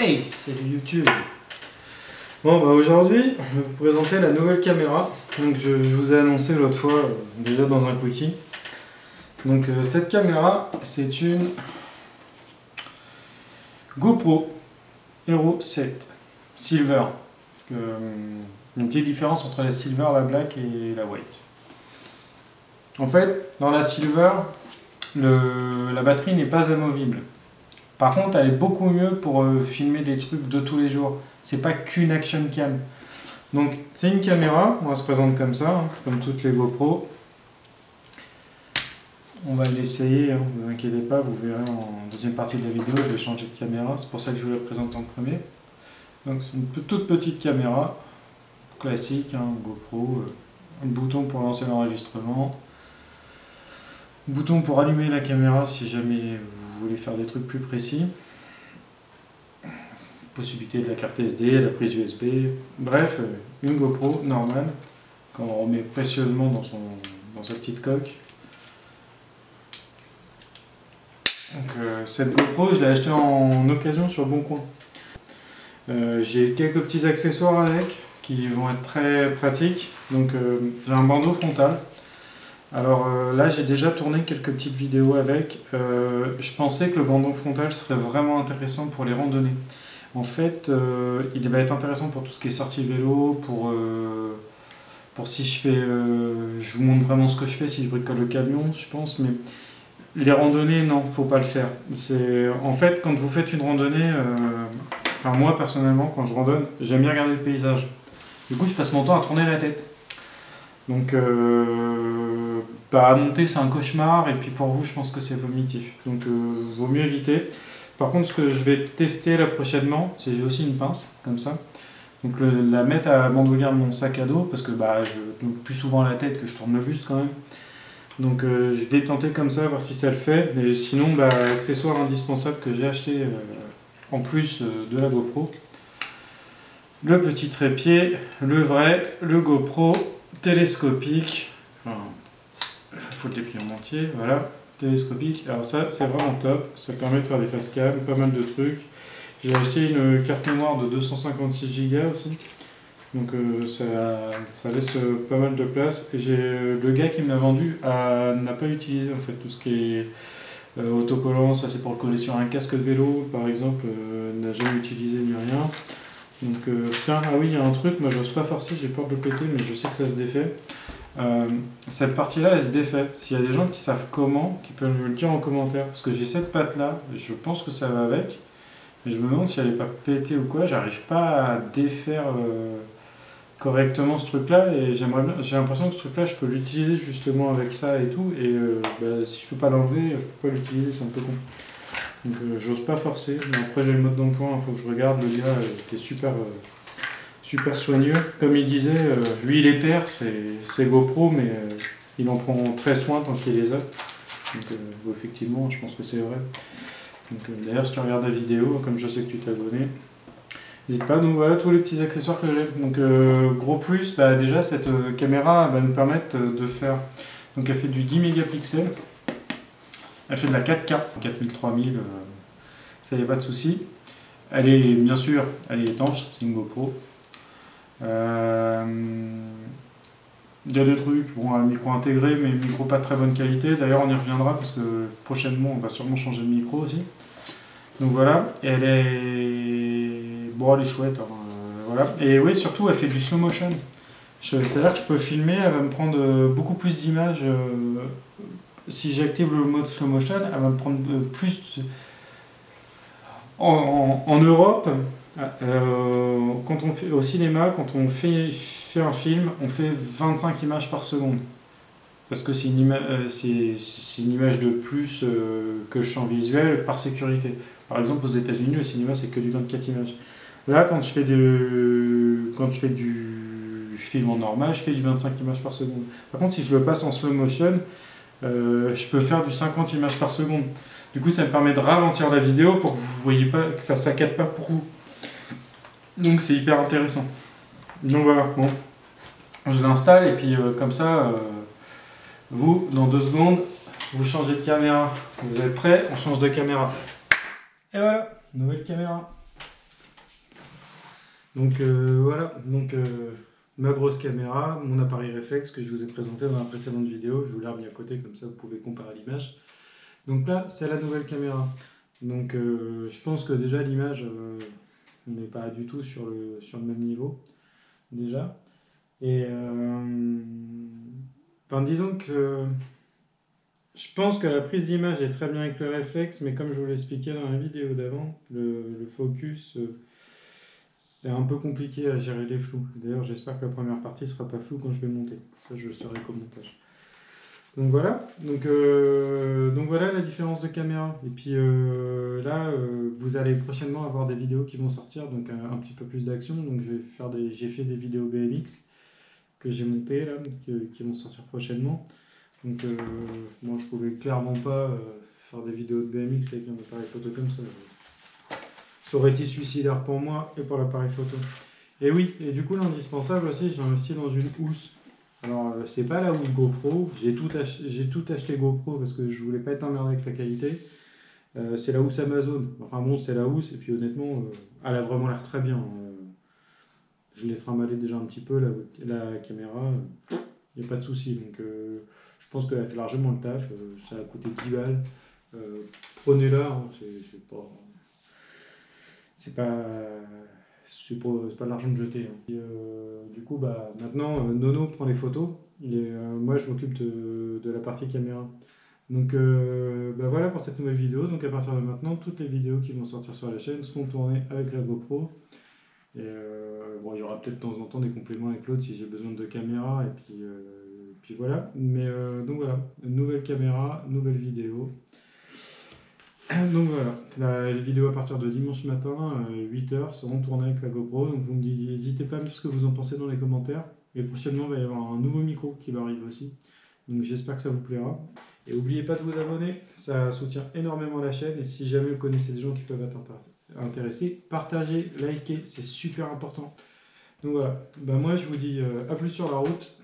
Hey, salut YouTube. Bon bah aujourd'hui, je vais vous présenter la nouvelle caméra. Donc je vous ai annoncé l'autre fois, déjà dans un quickie. Donc cette caméra, c'est une GoPro Hero 7 Silver. Parce que une petite différence entre la Silver, la Black et la White. En fait, dans la Silver, la batterie n'est pas amovible. Par contre, elle est beaucoup mieux pour filmer des trucs de tous les jours. C'est pas qu'une action cam. Donc, c'est une caméra, on va se présenter comme ça, hein, comme toutes les GoPro. On va l'essayer, hein, ne vous inquiétez pas, vous verrez en deuxième partie de la vidéo, je vais changer de caméra, c'est pour ça que je vous la présente en premier. Donc, c'est une toute petite caméra, classique, hein, GoPro, un bouton pour lancer l'enregistrement. Bouton pour allumer la caméra si jamais vous voulez faire des trucs plus précis. Possibilité de la carte SD, la prise USB. Bref, une GoPro normale qu'on remet précieusement dans sa petite coque. Donc, cette GoPro, je l'ai achetée en occasion sur Bon Coin. J'ai quelques petits accessoires avec qui vont être très pratiques. Donc, j'ai un bandeau frontal. Alors là, j'ai déjà tourné quelques petites vidéos avec. Je pensais que le bandeau frontal serait vraiment intéressant pour les randonnées. En fait, il va être intéressant pour tout ce qui est sortie vélo, pour si je fais... je vous montre vraiment ce que je fais si je bricole le camion, je pense. Mais les randonnées, non, faut pas le faire. En fait, quand vous faites une randonnée... enfin, moi, personnellement, quand je randonne, j'aime bien regarder le paysage. Du coup, je passe mon temps à tourner la tête. Donc, à monter, c'est un cauchemar, et puis pour vous, je pense que c'est vomitif. Donc, vaut mieux éviter. Par contre, ce que je vais tester là prochainement, c'est j'ai aussi une pince, comme ça. Donc, la mettre à la bandoulière de mon sac à dos, parce que je tourne plus souvent la tête que je tourne le buste quand même. Donc, je vais tenter comme ça, voir si ça le fait. Et sinon, accessoire indispensable que j'ai acheté en plus de la GoPro. Le petit trépied, le vrai, le GoPro télescopique. Enfin, il faut le déplier en entier, voilà, télescopique. Alors ça, c'est vraiment top, ça permet de faire des face cam, pas mal de trucs. J'ai acheté une carte mémoire de 256 Go aussi, donc ça laisse pas mal de place. Et le gars qui me l'a vendu n'a pas utilisé en fait tout ce qui est autocollant, ça c'est pour le coller sur un casque de vélo par exemple, n'a jamais utilisé ni rien. Donc tiens, ah oui, il y a un truc, moi j'ose pas forcer, j'ai peur de le péter, mais je sais que ça se défait. Cette partie-là, elle se défait. S'il y a des gens qui savent comment, qui peuvent me le dire en commentaire. Parce que j'ai cette patte-là, je pense que ça va avec. Mais je me demande si elle n'est pas pétée ou quoi. J'arrive pas à défaire correctement ce truc-là. Et j'ai l'impression que ce truc-là, je peux l'utiliser justement avec ça et tout. Et si je peux pas l'enlever, je peux pas l'utiliser, c'est un peu con. Donc j'ose pas forcer. Mais après, j'ai le mode d'emploi, il faut que je regarde. Le gars était super soigneux. Comme il disait, lui il est père, c'est GoPro, mais il en prend très soin tant qu'il les a. Donc effectivement, je pense que c'est vrai. D'ailleurs, si tu regardes la vidéo, comme je sais que tu t'es abonné, n'hésite pas. Donc voilà tous les petits accessoires que j'ai. Donc gros plus, déjà cette caméra va nous permettre de faire... Donc elle fait du 10 mégapixels. Elle fait de la 4K, 4000-3000, ça y a pas de souci. Elle est, bien sûr, elle est étanche, c'est une GoPro. Il y a des trucs, bon, un micro intégré, mais un micro pas de très bonne qualité. D'ailleurs, on y reviendra parce que prochainement, on va sûrement changer de micro aussi. Donc voilà, et elle est... Bon, elle est chouette, hein, voilà. Et oui, surtout, elle fait du slow motion. C'est-à-dire que je peux filmer, elle va me prendre beaucoup plus d'images. Si j'active le mode slow motion, elle va me prendre plus... En Europe, quand on fait au cinéma, quand on fait un film, on fait 25 images par seconde. Parce que c'est une image de plus que le champ visuel par sécurité. Par exemple, aux États-Unis, le cinéma, c'est que du 24 images. Là, quand je fais je filme en normal, je fais du 25 images par seconde. Par contre, si je le passe en slow motion, je peux faire du 50 images par seconde. Du coup, ça me permet de ralentir la vidéo pour que vous ne voyez pas, que ça ne saccade pas pour vous. Donc, c'est hyper intéressant. Donc voilà, bon. Je l'installe et puis comme ça, vous, dans 2 secondes, vous changez de caméra. Vous êtes prêts? On change de caméra. Et voilà, nouvelle caméra. Donc voilà, donc ma grosse caméra, mon appareil réflexe que je vous ai présenté dans la précédente vidéo, je vous l'ai remis à côté, comme ça vous pouvez comparer l'image. Donc là, c'est la nouvelle caméra. Donc je pense que déjà l'image, on n'est pas du tout sur le même niveau, déjà. Et enfin, disons que je pense que la prise d'image est très bien avec le réflexe, mais comme je vous l'expliquais dans la vidéo d'avant, le focus, c'est un peu compliqué à gérer les flous. D'ailleurs, j'espère que la première partie sera pas floue quand je vais monter. Ça, je le saurai qu'au montage. Donc voilà, donc voilà la différence de caméra. Et puis là, vous allez prochainement avoir des vidéos qui vont sortir, donc un petit peu plus d'action. Donc j'ai fait des vidéos BMX que j'ai montées là, qui vont sortir prochainement. Donc moi, je pouvais clairement pas faire des vidéos de BMX avec un appareil photo comme ça. Ça aurait été suicidaire pour moi et pour l'appareil photo. Et oui, et du coup l'indispensable aussi, j'ai investi dans une housse. Alors c'est pas la housse GoPro, j'ai tout acheté GoPro parce que je voulais pas être emmerdé avec la qualité. C'est la housse Amazon. Enfin bon, c'est la housse et puis honnêtement, elle a vraiment l'air très bien. Je l'ai trimballé déjà un petit peu, la caméra, il n'y a pas de souci. Donc je pense qu'elle fait largement le taf. Ça a coûté 10 balles. Prenez-la, hein, c'est pas. C'est pas. C'est pas de l'argent de jeter. Hein. Et, du coup, bah, maintenant, Nono prend les photos. Moi, je m'occupe de la partie caméra. Donc, bah, voilà pour cette nouvelle vidéo. Donc, à partir de maintenant, toutes les vidéos qui vont sortir sur la chaîne seront tournées avec la GoPro. Et bon, il y aura peut-être de temps en temps des compléments avec l'autre si j'ai besoin de caméra. Et puis voilà. Mais donc voilà, nouvelle caméra, nouvelle vidéo. Donc voilà, les vidéos à partir de dimanche matin, 8h, seront tournées avec la GoPro. Donc vous me dites, n'hésitez pas à me dire ce que vous en pensez dans les commentaires. Et prochainement, il va y avoir un nouveau micro qui va arriver aussi. Donc j'espère que ça vous plaira. Et n'oubliez pas de vous abonner, ça soutient énormément la chaîne. Et si jamais vous connaissez des gens qui peuvent être intéressés, partagez, likez, c'est super important. Donc voilà, bah moi je vous dis à plus sur la route.